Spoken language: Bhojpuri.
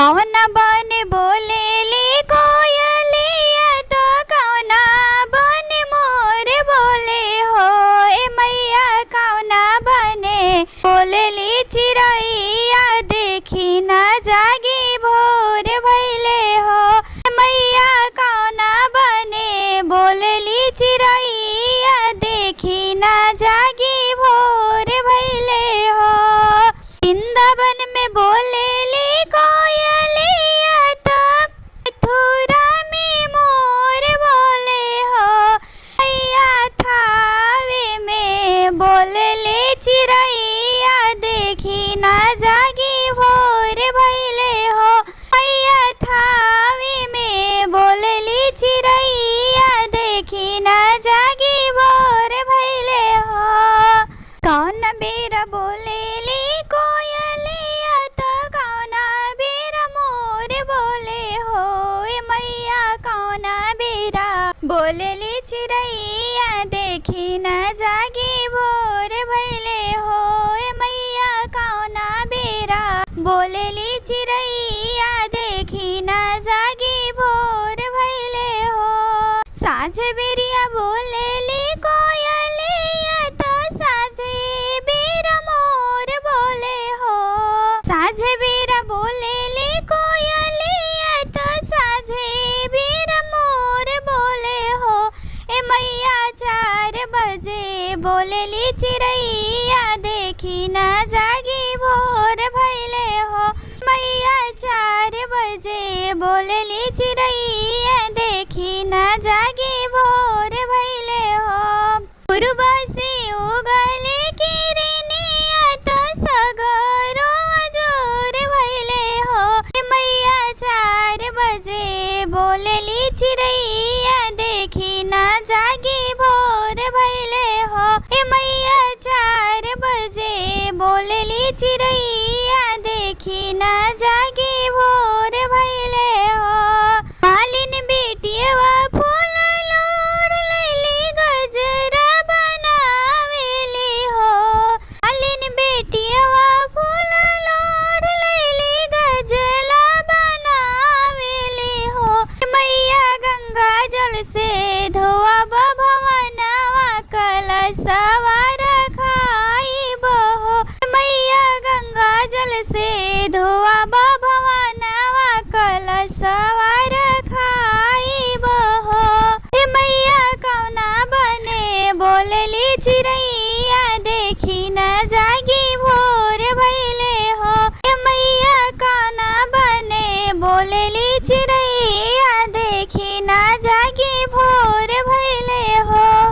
कौना बने बोलेली कोयलिया तो कौना बने मोर बोले हो। ए मैया कौना बने बोलेली चिरैया देखी न जागी भोर भैले हो। मैया कौना बने बोलेली चिरैया देखी न जागी भोर भैले हो। वृंदावन में बोलेली कोयलिया तो मथुरा में मोर बोले हो। मैया थावे में बोलेली चिरैया देखी न जागी भोर भैले हो। मैया थावे में बोलेली चिरैया देखी न जागी भोर भैले हो। कौन बेरा बोलेली कोयलिया तो कौना बेरा मोर बोले हो। ए मैया कौना बेरा बोलेली चिरैया देखी न जागी भोर भैले हो। ए मैया कौना बेरा बोलेली चिरैया देखी न जागी भोर भैले हो। साँझ बेरिया बोलेली कोयलिया तो साँझे बेरा मोर बोले हो। साँझ बेरा बोलेली कोयलिया तो साँझे बेरा मोर बोले हो। ए मैया 4 बजे बोलेली चिरैया देखी न जागी भोर भैले हो। मैया 4 बजे बोलेली चिरैया देखी न जागी भोर भैले हो। पूर्व से उगले किरनिया तो सगरो जोर भैले हो। मैया 4 बजे बोलेली चिरैया देखी न जागी भोर भैले हो। मैया 4 बजे बोलेली चिरैया देखी न जागी भोर भैले हो। मालिन बेटिया फूल लोर लैली गजरा बनावेली हो। मालिन बेटिया फूल लोर लैली गजला बनावेली हो। मैया गंगा जल से धोआ भवनवा कलशवा रखाइब हो। मैया गंगा जल से धोआ भवनवा कलशवा रखाइब हो। मैया कौना बने बोलेली चिरैया देखी न जागी भोर भैले हो। मैया कौना बने बोलेली चिरैया